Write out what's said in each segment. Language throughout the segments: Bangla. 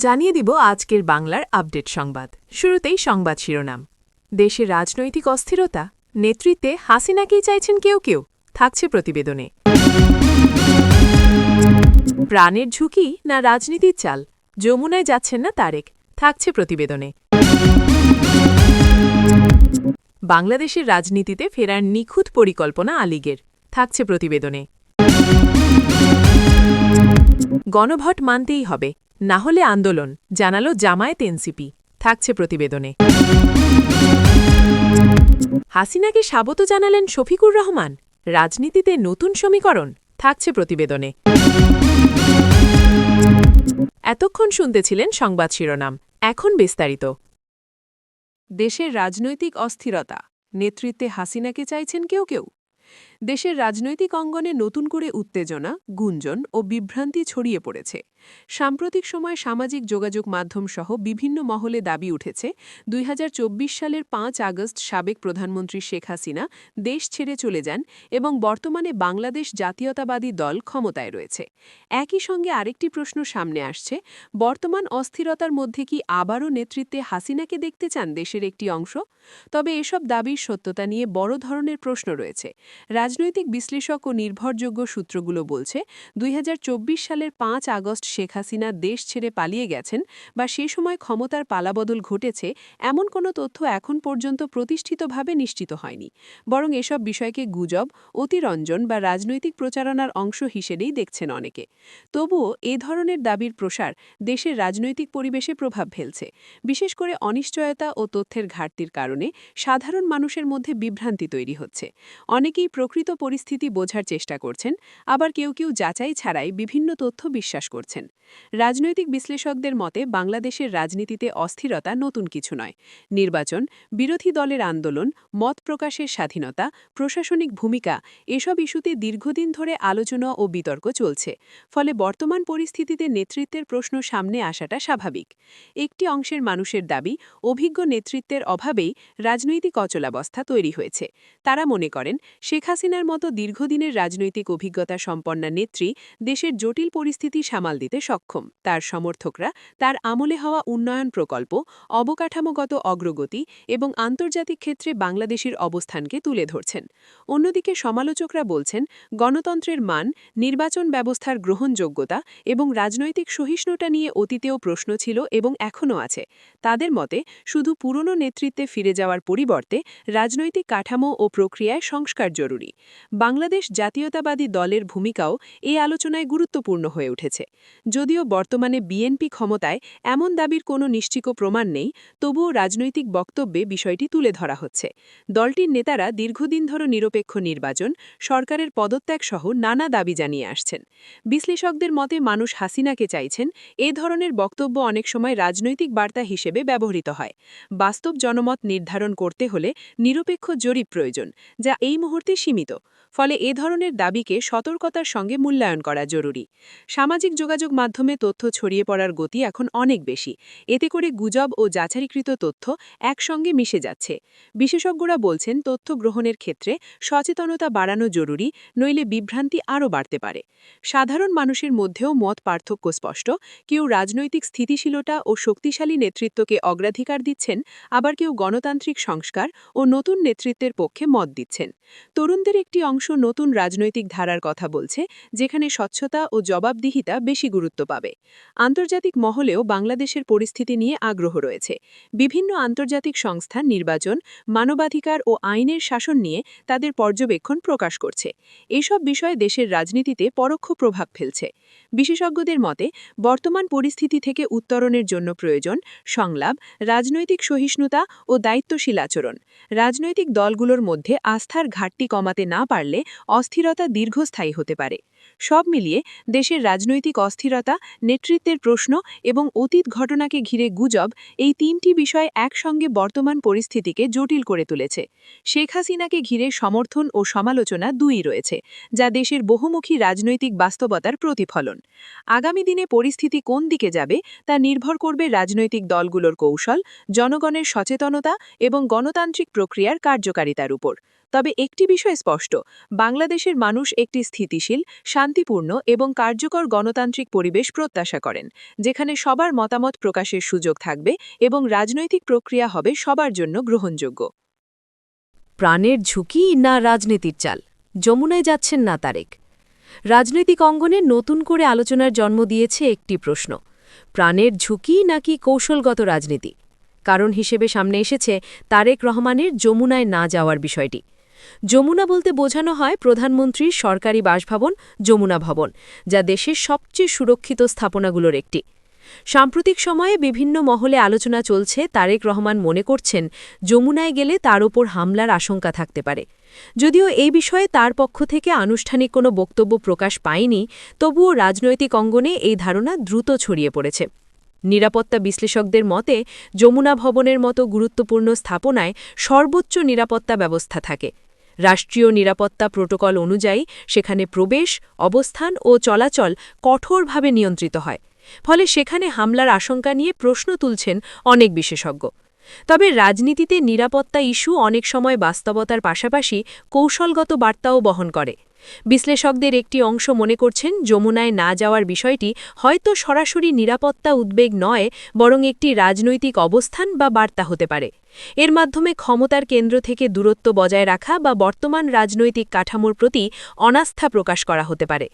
জানিয়ে দিব আজকের বাংলার আপডেট সংবাদ। শুরুতেই সংবাদ শিরোনাম। দেশে রাজনৈতিক অস্থিরতা, নেতৃত্বে হাসিনাকেই চাইছেন কেউ কেউ, থাকছে প্রতিবেদনে। প্রাণের ঝুঁকি না রাজনীতির চাল, যমুনায় যাচ্ছেন না তারেক, থাকছে প্রতিবেদনে। বাংলাদেশের রাজনীতিতে ফেরার নিখুঁত পরিকল্পনা আলীগের, থাকছে প্রতিবেদনে। গণভোট মানতেই হবে, না হলে আন্দোলন, জানালো জামায়াত এনসিপি, থাকছে প্রতিবেদনে। হাসিনাকে স্বাগত জানালেন শফিকুর রহমান, রাজনীতিতে নতুন সমীকরণ, থাকছে প্রতিবেদনে। এতক্ষণ শুনতেছিলেন সংবাদ শিরোনাম, এখন বিস্তারিত। দেশের রাজনৈতিক অস্থিরতা, নেতৃত্বে হাসিনাকে চাইছেন কেউ কেউ। দেশের রাজনৈতিক অঙ্গনে নতুন করে উত্তেজনা, গুঞ্জন ও বিভ্রান্তি ছড়িয়ে পড়েছে। সাম্প্রতিক সময়ে সামাজিক যোগাযোগ মাধ্যম সহ বিভিন্ন মহলে দাবি উঠেছে ২০২৪ সালের ৫ আগস্ট সাবেক প্রধানমন্ত্রী শেখ হাসিনা দেশ ছেড়ে চলে যান এবং বর্তমানে বাংলাদেশ জাতীয়তাবাদী দল ক্ষমতায় রয়েছে। একই সঙ্গে আরেকটি প্রশ্ন সামনে আসছে, বর্তমান অস্থিরতার মধ্যে কি আবারও নেতৃত্বে হাসিনাকে দেখতে চান দেশের একটি অংশ? তবে এসব দাবির সত্যতা নিয়ে বড় ধরনের প্রশ্ন রয়েছে। রাজনৈতিক বিশ্লেষক ও নির্ভরযোগ্য সূত্রগুলো বলছে ২০২৪ সালের ৫ আগস্ট শেখ হাসিনা দেশ ছেড়ে পালিয়ে গেছেন বা সে সময় ক্ষমতার পালাবদল ঘটেছে এমন কোনো তথ্য এখন পর্যন্ত প্রতিষ্ঠিতভাবে নিশ্চিত হয়নি। বরং এসব বিষয়কে গুজব, অতিরঞ্জন বা রাজনৈতিক প্রচারণার অংশ হিসেবেই দেখছেন অনেকে। তবুও এ ধরনের দাবির প্রসার দেশের রাজনৈতিক পরিবেশে প্রভাব ফেলছে। বিশেষ করে অনিশ্চয়তা ও তথ্যের ঘাটতির কারণে সাধারণ মানুষের মধ্যে বিভ্রান্তি তৈরি হচ্ছে। অনেকেই প্রকৃত পরিস্থিতি বোঝার চেষ্টা করছেন, আবার কেউ কেউ যাচাই ছাড়াই বিভিন্ন তথ্য বিশ্বাস করছেন। রাজনৈতিক বিশ্লেষকদের মতে বাংলাদেশের রাজনীতিতে অস্থিরতা নতুন কিছু নয়। নির্বাচন, বিরোধী দলের আন্দোলন, মত প্রকাশের স্বাধীনতা, প্রশাসনিক ভূমিকা এসব ইস্যুতে দীর্ঘদিন ধরে আলোচনা ও বিতর্ক চলছে। ফলে বর্তমান পরিস্থিতিতে নেতৃত্বের প্রশ্ন সামনে আসাটা স্বাভাবিক। একটি অংশের মানুষের দাবি, অভিজ্ঞ নেতৃত্বের অভাবেই রাজনৈতিক অচলাবস্থা তৈরি হয়েছে। তারা মনে করেন শেখ হাসিনার মতো দীর্ঘদিনের রাজনৈতিক অভিজ্ঞতা সম্পন্না নেত্রী দেশের জটিল পরিস্থিতি সামাল দিতে সক্ষম। তার সমর্থকরা তার আমলে হওয়া উন্নয়ন প্রকল্প, অবকাঠামোগত অগ্রগতি এবং আন্তর্জাতিক ক্ষেত্রে বাংলাদেশের অবস্থানকে তুলে ধরছেন। অন্যদিকে সমালোচকরা বলছেন গণতন্ত্রের মান, নির্বাচন ব্যবস্থার গ্রহণযোগ্যতা এবং রাজনৈতিক সহিষ্ণুতা নিয়ে অতীতেও প্রশ্ন ছিল এবং এখনও আছে। তাদের মতে শুধু পুরনো নেতৃত্বে ফিরে যাওয়ার পরিবর্তে রাজনৈতিক কাঠামো ও প্রক্রিয়ায় সংস্কার জরুরি। বাংলাদেশ জাতীয়তাবাদী দলের ভূমিকাও এই আলোচনায় গুরুত্বপূর্ণ হয়ে উঠেছে। যদিও বর্তমানে বিএনপি ক্ষমতায় এমন দাবির কোনো নিশ্চিত প্রমাণ নেই, তবুও রাজনৈতিক বক্তব্যে বিষয়টি তুলে ধরা হচ্ছে। দলটির নেতারা দীর্ঘদিন ধরে নিরপেক্ষ নির্বাচন, সরকারের পদত্যাগ সহ নানা দাবি জানিয়ে আসছেন। বিশ্লেষকদের মতে মানুষ হাসিনাকে চাইছেন, এ ধরনের বক্তব্য অনেক সময় রাজনৈতিক বার্তা হিসেবে ব্যবহৃত হয়। বাস্তব জনমত নির্ধারণ করতে হলে নিরপেক্ষ জরিপ প্রয়োজন, যা এই মুহূর্তে সীমিত। ফলে এ ধরনের দাবিকে সতর্কতার সঙ্গে মূল্যায়ন করা জরুরি। সামাজিক যোগাযোগ মাধ্যমে তথ্য ছড়িয়ে পড়ার গতি এখন অনেক বেশি। এতে করে গুজব ও যাচাইকৃত তথ্য একসঙ্গে মিশে যাচ্ছে। বিশেষজ্ঞরা বলছেন তথ্য গ্রহণের ক্ষেত্রে সচেতনতা বাড়ানো জরুরি, নইলে বিভ্রান্তি আরও বাড়তে পারে। সাধারণ মানুষের মধ্যেও মত পার্থক্য স্পষ্ট। কেউ রাজনৈতিক স্থিতিশীলতা ও শক্তিশালী নেতৃত্বকে অগ্রাধিকার দিচ্ছেন, আবার কেউ গণতান্ত্রিক সংস্কার ও নতুন নেতৃত্বের পক্ষে মত দিচ্ছেন। তরুণদের একটি অংশ নতুন রাজনৈতিক ধারার কথা বলছে, যেখানে স্বচ্ছতা ও জবাবদিহিতা বেশি গুরুত্ব পাবে। আন্তর্জাতিক মহলেও বাংলাদেশের পরিস্থিতি নিয়ে আগ্রহ রয়েছে। বিভিন্ন আন্তর্জাতিক সংস্থা নির্বাচন, মানবাধিকার ও আইনের শাসন নিয়ে তাদের পর্যবেক্ষণ প্রকাশ করছে। এসব বিষয় দেশের রাজনীতিতে পরোক্ষ প্রভাব ফেলছে। বিশেষজ্ঞদের মতে বর্তমান পরিস্থিতি থেকে উত্তরণের জন্য প্রয়োজন সংলাপ, রাজনৈতিক সহিষ্ণুতা ও দায়িত্বশীল আচরণ। রাজনৈতিক দলগুলোর মধ্যে আস্থার ঘাটতি কমাতে না পারলে অস্থিরতা দীর্ঘস্থায়ী হতে পারে। সব মিলিয়ে দেশের রাজনৈতিক অস্থিরতা, নেতৃত্বের প্রশ্ন এবং অতীত ঘটনাকে ঘিরে গুজব, এই তিনটি বিষয় একসঙ্গে বর্তমান পরিস্থিতিকে জটিল করে তুলেছে। শেখ হাসিনাকে ঘিরে সমর্থন ও সমালোচনা দুই রয়েছে, যা দেশের বহুমুখী রাজনৈতিক বাস্তবতার প্রতিফলন। আগামী দিনে পরিস্থিতি কোন দিকে যাবে তা নির্ভর করবে রাজনৈতিক দলগুলোর কৌশল, জনগণের সচেতনতা এবং গণতান্ত্রিক প্রক্রিয়ার কার্যকারিতার উপর। তবে একটি বিষয় স্পষ্ট, বাংলাদেশের মানুষ একটি স্থিতিশীল, শান্তিপূর্ণ এবং কার্যকর গণতান্ত্রিক পরিবেশ প্রত্যাশা করেন, যেখানে সবার মতামত প্রকাশের সুযোগ থাকবে এবং রাজনৈতিক প্রক্রিয়া হবে সবার জন্য গ্রহণযোগ্য। প্রাণের ঝুঁকি না রাজনীতির চাল, যমুনায় যাচ্ছেন না তারেক। রাজনৈতিক অঙ্গনে নতুন করে আলোচনার জন্ম দিয়েছে একটি প্রশ্ন, প্রাণের ঝুঁকি নাকি কৌশলগত রাজনীতি। কারণ হিসেবে সামনে এসেছে তারেক রহমানের যমুনায় না যাওয়ার বিষয়টি। যমুনা বলতে বোঝানো হয় প্রধানমন্ত্রীর সরকারি বাসভবন যমুনা ভবন, যা দেশের সবচেয়ে সুরক্ষিত স্থাপনাগুলোর একটি। সাম্প্রতিক সময়ে বিভিন্ন মহলে আলোচনা চলছে তারেক রহমান মনে করছেন যমুনায় গেলে তার ওপর হামলার আশঙ্কা থাকতে পারে। যদিও এই বিষয়ে তার পক্ষ থেকে আনুষ্ঠানিক কোনো বক্তব্য প্রকাশ পায়নি, তবুও রাজনৈতিক অঙ্গনে এই ধারণা দ্রুত ছড়িয়ে পড়েছে। নিরাপত্তা বিশ্লেষকদের মতে যমুনা ভবনের মতো গুরুত্বপূর্ণ স্থাপনায় সর্বোচ্চ নিরাপত্তা ব্যবস্থা থাকে। রাষ্ট্রীয় নিরাপত্তা প্রোটোকল অনুযায়ী সেখানে প্রবেশ, অবস্থান ও চলাচল কঠোরভাবে নিয়ন্ত্রিত হয়। ফলে সেখানে হামলার আশঙ্কা নিয়ে প্রশ্ন তুলছেন অনেক বিশেষজ্ঞ। তবে রাজনীতিতে নিরাপত্তা ইস্যু অনেক সময় বাস্তবতার পাশাপাশি কৌশলগত বার্তাও বহন করে। বিশ্লেষকদের একটি অংশ মনে করছেন যমুনায় না যাওয়ার বিষয়টি হয়তো সরাসরি নিরাপত্তা উদ্বেগ নয়, বরং একটি রাজনৈতিক অবস্থান বা বার্তা হতে পারে। এর মাধ্যমে ক্ষমতার কেন্দ্র থেকে দূরত্ব বজায় রাখা বা বর্তমান রাজনৈতিক কাঠামোর প্রতি অনাস্থা প্রকাশ করা হতে পারে।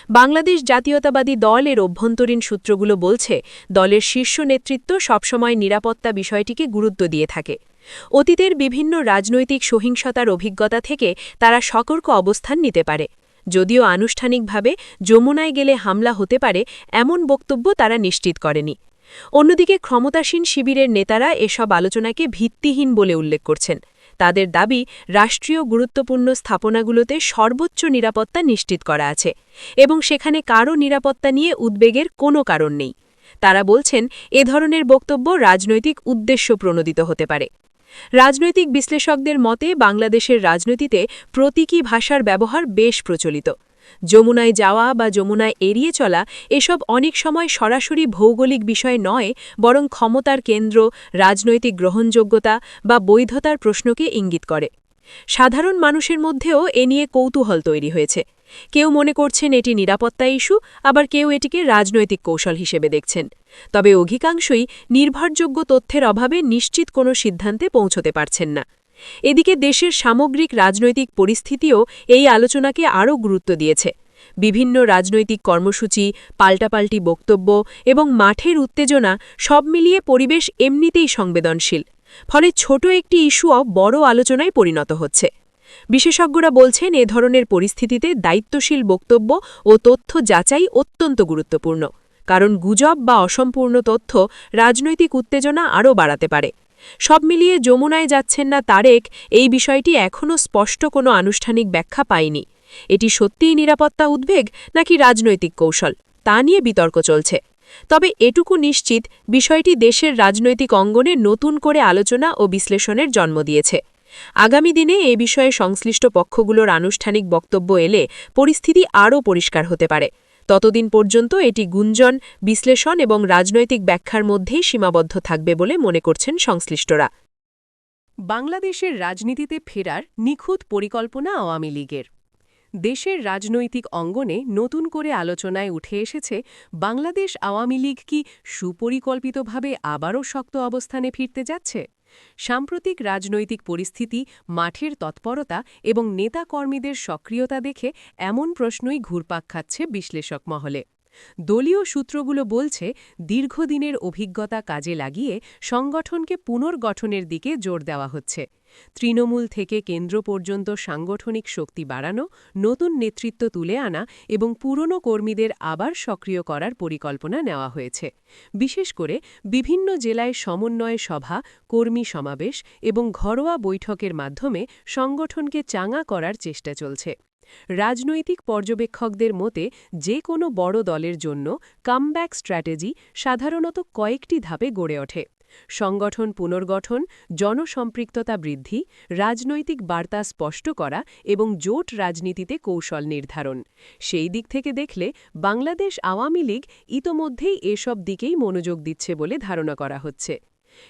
বাংলাদেশ জাতীয়তাবাদী দল এর অভ্যন্তরীণ সূত্রগুলো বলছে দলের শীর্ষ নেতৃত্ব সবসময় নিরাপত্তা বিষয়টিকে গুরুত্ব দিয়ে থাকে। অতীতের বিভিন্ন রাজনৈতিক সহিংসতার অভিজ্ঞতা থেকে তারা সতর্ক অবস্থান নিতে পারে। যদিও আনুষ্ঠানিকভাবে যমুনায় গেলে হামলা হতে পারে এমন বক্তব্য তারা নিশ্চিত করেনি। অন্যদিকে ক্ষমতাসীন শিবিরের নেতারা এসব আলোচনাকে ভিত্তিহীন বলে উল্লেখ করছেন। তাদের দাবি রাষ্ট্রীয় গুরুত্বপূর্ণ স্থাপনাগুলোতে সর্বোচ্চ নিরাপত্তা নিশ্চিত করা আছে এবং সেখানে কারও নিরাপত্তা নিয়ে উদ্বেগের কোনো কারণ নেই। তারা বলছেন এ ধরনের বক্তব্য রাজনৈতিক উদ্দেশ্য প্রণোদিত হতে পারে। রাজনৈতিক বিশ্লেষকদের মতে বাংলাদেশের রাজনীতিতে প্রতীকী ভাষার ব্যবহার বেশ প্রচলিত। যমুনায় যাওয়া বা যমুনায় এড়িয়ে চলা এসব অনেক সময় সরাসরি ভৌগোলিক বিষয় নয়, বরং ক্ষমতার কেন্দ্র, রাজনৈতিক গ্রহণযোগ্যতা বা বৈধতার প্রশ্নকে ইঙ্গিত করে। সাধারণ মানুষের মধ্যেও এ নিয়ে কৌতূহল তৈরি হয়েছে। কেউ মনে করছেন এটি নিরাপত্তা ইস্যু, আবার কেউ এটিকে রাজনৈতিক কৌশল হিসেবে দেখছেন। তবে অধিকাংশই নির্ভরযোগ্য তথ্যের অভাবে নিশ্চিত কোনো সিদ্ধান্তে পৌঁছতে পারছেন না। এদিকে দেশের সামগ্রিক রাজনৈতিক পরিস্থিতিও এই আলোচনাকে আরও গুরুত্ব দিয়েছে। বিভিন্ন রাজনৈতিক কর্মসূচি, পাল্টাপাল্টি বক্তব্য এবং মাঠের উত্তেজনা সব মিলিয়ে পরিবেশ এমনিতেই সংবেদনশীল। ফলে ছোট একটি ইস্যুও বড় আলোচনায় পরিণত হচ্ছে। বিশেষজ্ঞরা বলছেন এ ধরনের পরিস্থিতিতে দায়িত্বশীল বক্তব্য ও তথ্য যাচাই অত্যন্ত গুরুত্বপূর্ণ, কারণ গুজব বা অসম্পূর্ণ তথ্য রাজনৈতিক উত্তেজনা আরও বাড়াতে পারে। সব মিলিয়ে যমুনায় যাচ্ছেন না তারেক, এই বিষয়টি এখনও স্পষ্ট কোনো আনুষ্ঠানিক ব্যাখ্যা পায়নি। এটি সত্যিই নিরাপত্তা উদ্বেগ নাকি রাজনৈতিক কৌশল, তা নিয়ে বিতর্ক চলছে। তবে এটুকু নিশ্চিত, বিষয়টি দেশের রাজনৈতিক অঙ্গনে নতুন করে আলোচনা ও বিশ্লেষণের জন্ম দিয়েছে। আগামী দিনে এ বিষয়ে সংশ্লিষ্ট পক্ষগুলোর আনুষ্ঠানিক বক্তব্য এলে পরিস্থিতি আরও পরিষ্কার হতে পারে। ততদিন পর্যন্ত এটি গুঞ্জন, বিশ্লেষণ এবং রাজনৈতিক ব্যাখ্যার মধ্যেই সীমাবদ্ধ থাকবে বলে মনে করছেন সংশ্লিষ্টরা। বাংলাদেশের রাজনীতিতে ফেরার নিখুঁত পরিকল্পনা আওয়ামী লীগের। দেশের রাজনৈতিক অঙ্গনে নতুন করে আলোচনায় উঠে এসেছে বাংলাদেশ আওয়ামী লীগ কি সুপরিকল্পিতভাবে আবারও শক্ত অবস্থানে ফিরতে যাচ্ছে। সাম্প্রতিক রাজনৈতিক পরিস্থিতি, মাঠের তৎপরতা এবং নেতাকর্মীদের সক্রিয়তা দেখে এমন প্রশ্নই ঘুরপাক খাচ্ছে বিশ্লেষক মহলে। দলীয় সূত্রগুলো বলছে দীর্ঘদিনের অভিজ্ঞতা কাজে লাগিয়ে সংগঠনকে পুনর্গঠনের দিকে জোর দেওয়া হচ্ছে। তৃণমূল থেকে কেন্দ্র পর্যন্ত সাংগঠনিক শক্তি বাড়ানো, নতুন নেতৃত্ব তুলে আনা এবং পুরনো কর্মীদের আবার সক্রিয় করার পরিকল্পনা নেওয়া হয়েছে। বিশেষ করে বিভিন্ন জেলায় সমন্বয় সভা, কর্মী সমাবেশ এবং ঘরোয়া বৈঠকের মাধ্যমে সংগঠনকে চাঙা করার চেষ্টা চলছে। রাজনৈতিক পর্যবেক্ষকদের মতে যে কোনো বড় দলের জন্য কামব্যাক স্ট্র্যাটেজি সাধারণত কয়েকটি ধাপে গড়ে ওঠে: সংগঠন পুনর্গঠন, জনসম্পৃক্ততা বৃদ্ধি, রাজনৈতিক বার্তা স্পষ্ট করা এবং জোট রাজনীতিতে কৌশল নির্ধারণ। সেই দিক থেকে দেখলে বাংলাদেশ আওয়ামী লীগ ইতোমধ্যেই এসব দিকেই মনোযোগ দিচ্ছে বলে ধারণা করা হচ্ছে।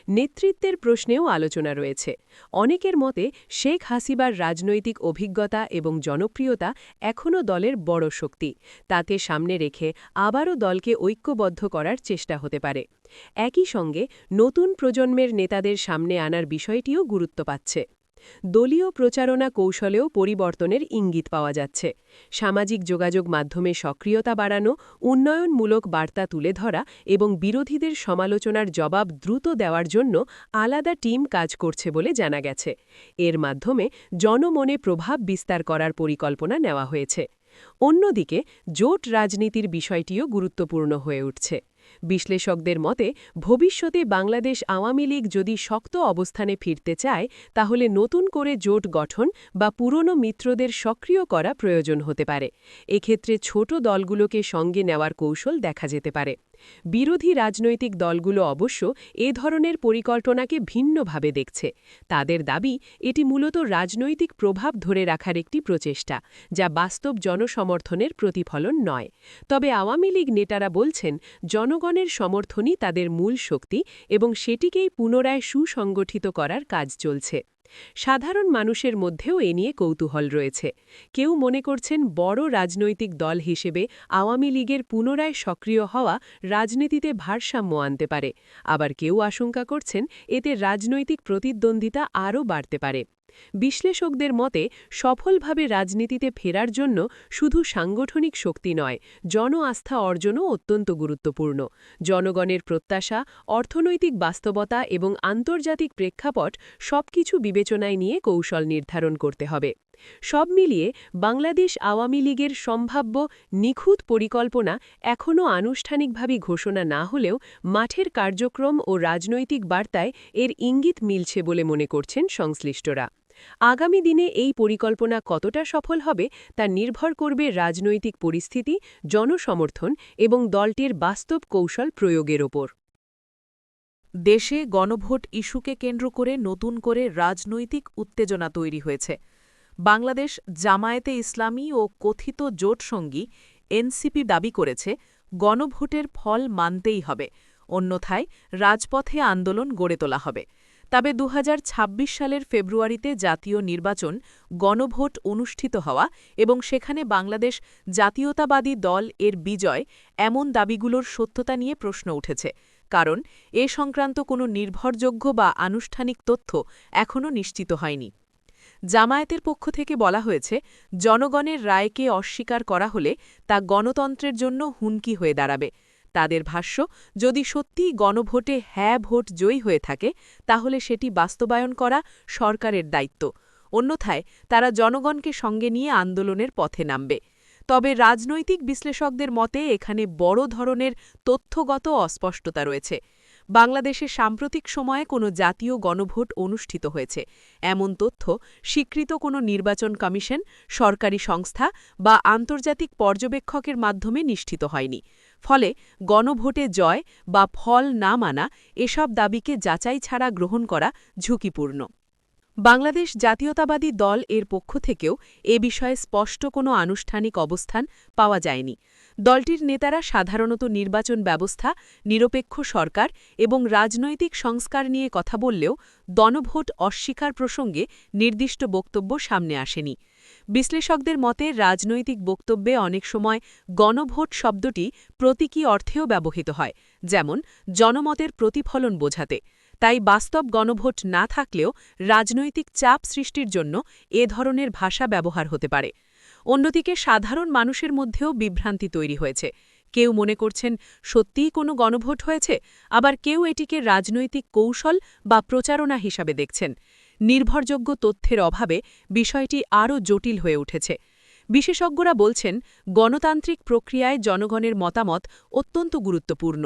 নেতৃত্বের প্রশ্নেও আলোচনা রয়েছে। অনেকের মতে শেখ হাসিনার রাজনৈতিক অভিজ্ঞতা এবং জনপ্রিয়তা এখনও দলের বড় শক্তি, তাকে সামনে রেখে আবারও দলকে ঐক্যবদ্ধ করার চেষ্টা হতে পারে। একই সঙ্গে নতুন প্রজন্মের নেতাদের সামনে আনার বিষয়টিও গুরুত্ব পাচ্ছে। দলীয় প্রচারণা কৌশলেও পরিবর্তনের ইঙ্গিত পাওয়া যাচ্ছে। সামাজিক যোগাযোগ মাধ্যমে সক্রিয়তা বাড়ানো, উন্নয়নমূলক বার্তা তুলে ধরা এবং বিরোধীদের সমালোচনার জবাব দ্রুত দেওয়ার জন্য আলাদা টিম কাজ করছে বলে জানা গেছে। এর মাধ্যমে জনমনে প্রভাব বিস্তার করার পরিকল্পনা নেওয়া হয়েছে। অন্যদিকে জোট রাজনীতির বিষয়টিও গুরুত্বপূর্ণ হয়ে উঠছে। বিশ্লেষকদের মতে ভবিষ্যতে বাংলাদেশ আওয়ামী লীগ যদি শক্ত অবস্থানে ফিরতে চায়, তাহলে নতুন করে জোট গঠন বা পুরনো মিত্রদের সক্রিয় করা প্রয়োজন হতে পারে। এক্ষেত্রে ছোট দলগুলোকে সঙ্গে নেওয়ার কৌশল দেখা যেতে পারে। বিরোধী রাজনৈতিক দলগুলো অবশ্য এ ধরনের পরিকল্পনাকে ভিন্নভাবে দেখছে। তাদের দাবি এটি মূলত রাজনৈতিক প্রভাব ধরে রাখার একটি প্রচেষ্টা, যা বাস্তব জনসমর্থনের প্রতিফলন নয়। তবে আওয়ামী লীগ নেতারা বলছেন জনগণের সমর্থনই তাদের মূল শক্তি এবং সেটিকেই পুনরায় সুসংগঠিত করার কাজ চলছে। সাধারণ মানুষের মধ্যেও এ নিয়ে কৌতূহল রয়েছে। কেউ মনে করছেন বড় রাজনৈতিক দল হিসেবে আওয়ামী লীগের পুনরায় সক্রিয় হওয়া রাজনীতিতে ভারসাম্য আনতে পারে, আবার কেউ আশঙ্কা করছেন এতে রাজনৈতিক প্রতিদ্বন্দ্বিতা আরও বাড়তে পারে। বিশ্লেষকদের মতে সফলভাবে রাজনীতিতে ফেরার জন্য শুধু সাংগঠনিক শক্তি নয়, জন আস্থা অর্জনও অত্যন্ত গুরুত্বপূর্ণ। জনগণের প্রত্যাশা, অর্থনৈতিক বাস্তবতা এবং আন্তর্জাতিক প্রেক্ষাপট সবকিছু বিবেচনায় নিয়ে কৌশল নির্ধারণ করতে হবে। সব মিলিয়ে বাংলাদেশ আওয়ামী লীগের সম্ভাব্য নিখুঁত পরিকল্পনা এখনও আনুষ্ঠানিকভাবে ঘোষণা না হলেও মাঠের কার্যক্রম ও রাজনৈতিক বার্তায় এর ইঙ্গিত মিলছে বলে মনে করছেন সংশ্লিষ্টরা। আগামী দিনে এই পরিকল্পনা কতটা সফল হবে তা নির্ভর করবে রাজনৈতিক পরিস্থিতি, জনসমর্থন এবং দলটির বাস্তব কৌশল প্রয়োগের ওপর। দেশে গণভোট ইস্যুকে কেন্দ্র করে নতুন করে রাজনৈতিক উত্তেজনা তৈরি হয়েছে। বাংলাদেশ জামায়াতে ইসলামী ও কথিত জোটসঙ্গী এনসিপি দাবি করেছে গণভোটের ফল মানতেই হবে, অন্যথায় রাজপথে আন্দোলন গড়ে তোলা হবে। তবে ২০২৬ সালের ফেব্রুয়ারিতে জাতীয় নির্বাচন, গণভোট অনুষ্ঠিত হওয়া এবং সেখানে বাংলাদেশ জাতীয়তাবাদী দল এর বিজয়, এমন দাবিগুলোর সত্যতা নিয়ে প্রশ্ন উঠেছে, কারণ এ সংক্রান্ত কোনো নির্ভরযোগ্য বা আনুষ্ঠানিক তথ্য এখনও নিশ্চিত হয়নি। জামায়াতের পক্ষ থেকে বলা হয়েছে, জনগণের রায়কে অস্বীকার করা হলে তা গণতন্ত্রের জন্য হুমকি হয়ে দাঁড়াবে। তাদের ভাষ্য, যদি সত্যিই গণভোটে হ্যাঁ ভোট জয়ী হয়ে থাকে, তাহলে সেটি বাস্তবায়ন করা সরকারের দায়িত্ব, অন্যথায় তারা জনগণকে সঙ্গে নিয়ে আন্দোলনের পথে নামবে। তবে রাজনৈতিক বিশ্লেষকদের মতে এখানে বড় ধরনের তথ্যগত অস্পষ্টতা রয়েছে। বাংলাদেশে সাম্প্রতিক সময়ে কোনো জাতীয় গণভোট অনুষ্ঠিত হয়েছে এমন তথ্য স্বীকৃত কোনো নির্বাচন কমিশন, সরকারি সংস্থা বা আন্তর্জাতিক পর্যবেক্ষকের মাধ্যমে নিশ্চিত হয়নি। ফলে গণভোটে জয় বা ফল না মানা এসব দাবিকে যাচাই ছাড়া গ্রহণ করা ঝুঁকিপূর্ণ। বাংলাদেশ জাতীয়তাবাদী দল এর পক্ষ থেকেও এ বিষয়ে স্পষ্ট কোনো আনুষ্ঠানিক অবস্থান পাওয়া যায়নি। দলটির নেতারা সাধারণত নির্বাচন ব্যবস্থা, নিরপেক্ষ সরকার এবং রাজনৈতিক সংস্কার নিয়ে কথা বললেও গণভোট অস্বীকার প্রসঙ্গে নির্দিষ্ট বক্তব্য সামনে আসেনি। বিশ্লেষকদের মতে রাজনৈতিক বক্তব্যে অনেক সময় গণভোট শব্দটি প্রতীকী অর্থেও ব্যবহৃত হয়, যেমন জনমতের প্রতিফলন বোঝাতে। তাই বাস্তব গণভোট না থাকলেও রাজনৈতিক চাপ সৃষ্টির জন্য এ ধরনের ভাষা ব্যবহার হতে পারে। অন্যদিকে সাধারণ মানুষের মধ্যেও বিভ্রান্তি তৈরি হয়েছে। কেউ মনে করছেন সত্যিই কোনো গণভোট হয়েছে, আবার কেউ এটিকে রাজনৈতিক কৌশল বা প্রচারণা হিসাবে দেখছেন। নির্ভরযোগ্য তথ্যের অভাবে বিষয়টি আরও জটিল হয়ে উঠেছে। বিশেষজ্ঞরা বলছেন, গণতান্ত্রিক প্রক্রিয়ায় জনগণের মতামত অত্যন্ত গুরুত্বপূর্ণ,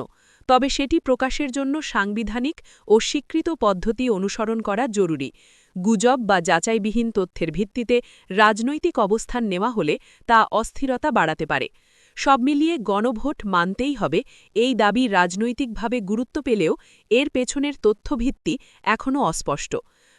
তবে সেটি প্রকাশের জন্য সাংবিধানিক ও স্বীকৃত পদ্ধতি অনুসরণ করা জরুরি। গুজব বা যাচাইবিহীন তথ্যের ভিত্তিতে রাজনৈতিক অবস্থান নেওয়া হলে তা অস্থিরতা বাড়াতে পারে। সব মিলিয়ে গণভোট মানতেই হবে এই দাবি রাজনৈতিকভাবে গুরুত্ব পেলেও এর পেছনের তথ্যভিত্তি এখনও অস্পষ্ট।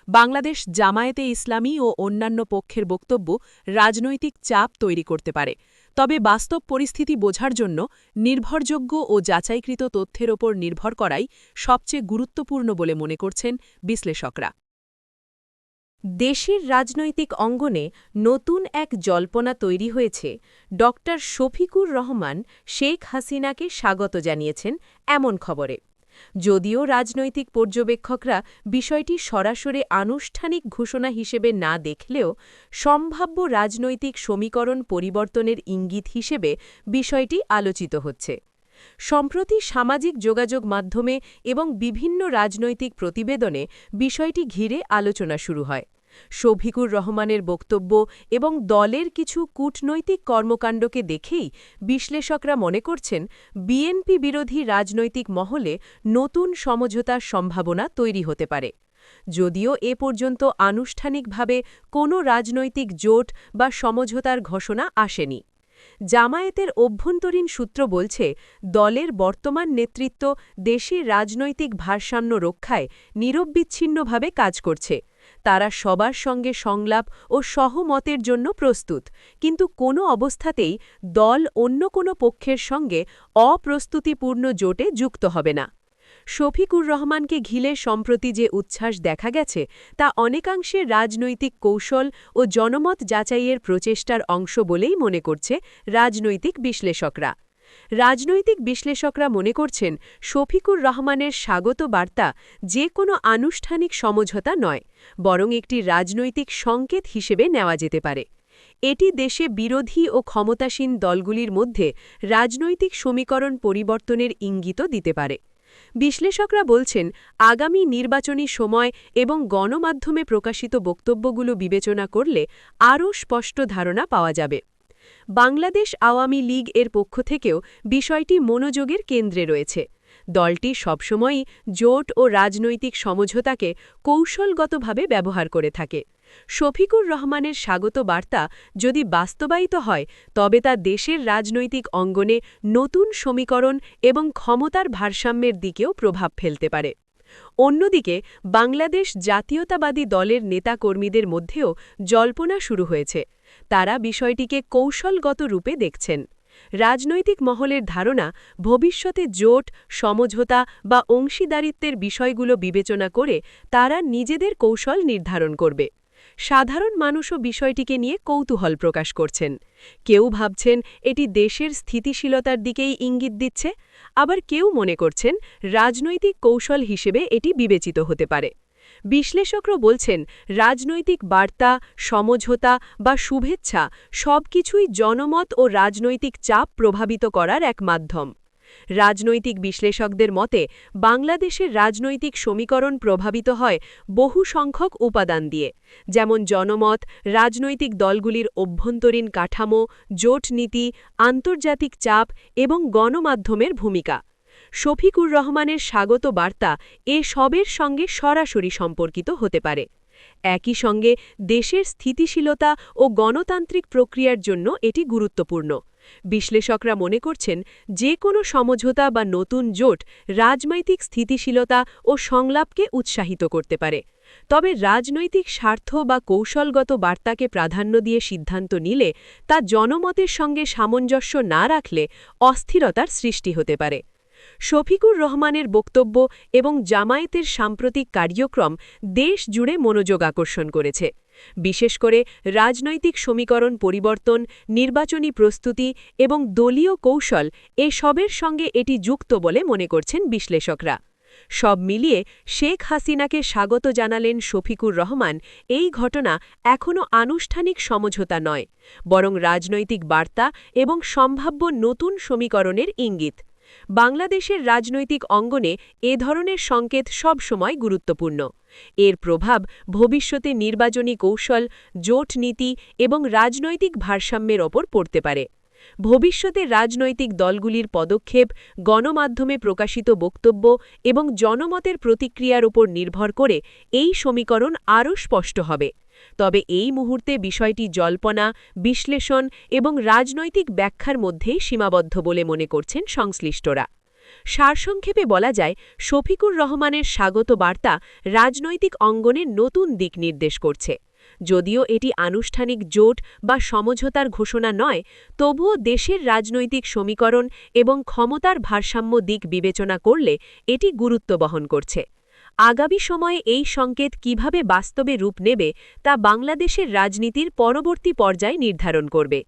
বাংলাদেশ জামায়াতে ইসলামী ও অন্যান্য পক্ষের বক্তব্য রাজনৈতিক চাপ তৈরি করতে পারে, তবে বাস্তব পরিস্থিতি বোঝার জন্য নির্ভরযোগ্য ও যাচাইকৃত তথ্যের ওপর নির্ভর করাই সবচেয়ে গুরুত্বপূর্ণ বলে মনে করছেন বিশ্লেষকরা। দেশের রাজনৈতিক অঙ্গনে নতুন এক জল্পনা তৈরি হয়েছে। ড. শফিকুর রহমান শেখ হাসিনাকে স্বাগত জানিয়েছেন এমন খবরে। যদিও রাজনৈতিক পর্যবেক্ষকরা বিষয়টি সরাসরি আনুষ্ঠানিক ঘোষণা হিসেবে না দেখলেও সম্ভাব্য রাজনৈতিক সমীকরণ পরিবর্তনের ইঙ্গিত হিসেবে বিষয়টি আলোচিত হচ্ছে। সম্প্রতি সামাজিক যোগাযোগ মাধ্যমে এবং বিভিন্ন রাজনৈতিক প্রতিবেদনে বিষয়টি ঘিরে আলোচনা শুরু হয়। শফিকুর রহমানের বক্তব্য এবং দলের কিছু কূটনৈতিক কর্মকাণ্ডকে দেখেই বিশ্লেষকরা মনে করছেন বিএনপি বিরোধী রাজনৈতিক মহলে নতুন সমঝোতার সম্ভাবনা তৈরি হতে পারে। যদিও এ পর্যন্ত আনুষ্ঠানিকভাবে কোনো রাজনৈতিক জোট বা সমঝোতার ঘোষণা আসেনি। জামায়াতের অভ্যন্তরীণ সূত্র বলছে, দলের বর্তমান নেতৃত্ব দেশের রাজনৈতিক ভারসাম্য রক্ষায় নিরবচ্ছিন্নভাবে কাজ করছে। তারা সবার সঙ্গে সংলাপ ও সহমতের জন্য প্রস্তুত, কিন্তু কোনো অবস্থাতেই দল অন্য কোনো পক্ষের সঙ্গে অপ্রস্তুতিপূর্ণ জোটে যুক্ত হবে না। শফিকুর রহমানকে ঘিরে সম্প্রতি যে উচ্ছ্বাস দেখা গেছে তা অনেকাংশে রাজনৈতিক কৌশল ও জনমত যাচাইয়ের প্রচেষ্টার অংশ বলেই মনে করছে রাজনৈতিক বিশ্লেষকরা। রাজনৈতিক বিশ্লেষকরা মনে করছেন শফিকুর রহমানের স্বাগত বার্তা যে কোনো আনুষ্ঠানিক সমঝোতা নয়, বরং একটি রাজনৈতিক সংকেত হিসেবে নেওয়া যেতে পারে। এটি দেশে বিরোধী ও ক্ষমতাসীন দলগুলির মধ্যে রাজনৈতিক সমীকরণ পরিবর্তনের ইঙ্গিতও দিতে পারে। বিশ্লেষকরা বলছেন, আগামী নির্বাচনী সময় এবং গণমাধ্যমে প্রকাশিত বক্তব্যগুলো বিবেচনা করলে আরও স্পষ্ট ধারণা পাওয়া যাবে। বাংলাদেশ আওয়ামী লীগ এর পক্ষ থেকেও বিষয়টি মনোযোগের কেন্দ্রে রয়েছে। দলটি সবসময়ই জোট ও রাজনৈতিক সমঝোতাকে কৌশলগতভাবে ব্যবহার করে থাকে। শফিকুর রহমানের স্বাগত বার্তা যদি বাস্তবায়িত হয়, তবে তা দেশের রাজনৈতিক অঙ্গনে নতুন সমীকরণ এবং ক্ষমতার ভারসাম্যের দিকেও প্রভাব ফেলতে পারে। অন্যদিকে বাংলাদেশ জাতীয়তাবাদী দলের নেতাকর্মীদের মধ্যেও জল্পনা শুরু হয়েছে। তারা বিষয়টিকে কৌশলগত রূপে দেখছেন। রাজনৈতিক মহলের ধারণা, ভবিষ্যতে জোট, সমঝোতা বা অংশীদারিত্বের বিষয়গুলো বিবেচনা করে তারা নিজেদের কৌশল নির্ধারণ করবে। সাধারণ মানুষও বিষয়টিকে নিয়ে কৌতূহল প্রকাশ করছেন। কেউ ভাবছেন এটি দেশের স্থিতিশীলতার দিকেই ইঙ্গিত দিচ্ছে, আবার কেউ মনে করছেন রাজনৈতিক কৌশল হিসেবে এটি বিবেচিত হতে পারে। বিশ্লেষকরা বলছেন, রাজনৈতিক বার্তা, সমঝোতা বা শুভেচ্ছা সবকিছুই জনমত ও রাজনৈতিক চাপ প্রভাবিত করার এক মাধ্যম। রাজনৈতিক বিশ্লেষকদের মতে বাংলাদেশের রাজনৈতিক সমীকরণ প্রভাবিত হয় বহু সংখ্যক উপাদান দিয়ে, যেমন জনমত, রাজনৈতিক দলগুলির অভ্যন্তরীণ কাঠামো, জোট নীতি, আন্তর্জাতিক চাপ এবং গণমাধ্যমের ভূমিকা। শফিকুর রহমানের স্বাগত বার্তা এ সবের সঙ্গে সরাসরি সম্পর্কিত হতে পারে। একই সঙ্গে দেশের স্থিতিশীলতা ও গণতান্ত্রিক প্রক্রিয়ার জন্য এটি গুরুত্বপূর্ণ। বিশ্লেষকরা মনে করছেন যে কোনো সমঝোতা বা নতুন জোট রাজনৈতিক স্থিতিশীলতা ও সংলাপকে উৎসাহিত করতে পারে। তবে রাজনৈতিক স্বার্থ বা কৌশলগত বার্তাকে প্রাধান্য দিয়ে সিদ্ধান্ত নিলে তা জনমতের সঙ্গে সামঞ্জস্য না রাখলে অস্থিরতার সৃষ্টি হতে পারে। শফিকুর রহমানের বক্তব্য এবং জামায়াতের সাম্প্রতিক কার্যক্রম দেশ জুড়ে মনোযোগ আকর্ষণ করেছে। বিশেষ করে রাজনৈতিক সমীকরণ পরিবর্তন, নির্বাচনী প্রস্তুতি এবং দলীয় কৌশল এসবের সঙ্গে এটি যুক্ত বলে মনে করছেন বিশ্লেষকরা। সব মিলিয়ে শেখ হাসিনাকে স্বাগত জানালেন শফিকুর রহমান এই ঘটনা এখনও আনুষ্ঠানিক সমঝোতা নয়, বরং রাজনৈতিক বার্তা এবং সম্ভাব্য নতুন সমীকরণের ইঙ্গিত। বাংলাদেশের রাজনৈতিক অঙ্গনে এ ধরনের সংকেত সবসময় গুরুত্বপূর্ণ। এর প্রভাব ভবিষ্যতে নির্বাচনী কৌশল, জোট নীতি এবং রাজনৈতিক ভারসাম্যের ওপর পড়তে পারে। ভবিষ্যতে রাজনৈতিক দলগুলির পদক্ষেপ, গণমাধ্যমে প্রকাশিত বক্তব্য এবং জনমতের প্রতিক্রিয়ার উপর নির্ভর করে এই সমীকরণ আরও স্পষ্ট হবে। তবে এই মুহূর্তে বিষয়টি জল্পনা, বিশ্লেষণ এবং রাজনৈতিক ব্যাখ্যার মধ্যেই সীমাবদ্ধ বলে মনে করছেন সংশ্লিষ্টরা। সারসংক্ষেপে বলা যায়, শফিকুর রহমানের স্বাগত বার্তা রাজনৈতিক অঙ্গনে নতুন দিক নির্দেশ করছে। যদিও এটি আনুষ্ঠানিক জোট বা সমঝোতার ঘোষণা নয়, তবুও দেশের রাজনৈতিক সমীকরণ এবং ক্ষমতার ভারসাম্য দিক বিবেচনা করলে এটি গুরুত্ব বহন করছে। আগামী সময়ে এই সংকেত কিভাবে বাস্তবে রূপ নেবে তা বাংলাদেশের রাজনীতির পরবর্তী পর্যায় নির্ধারণ করবে।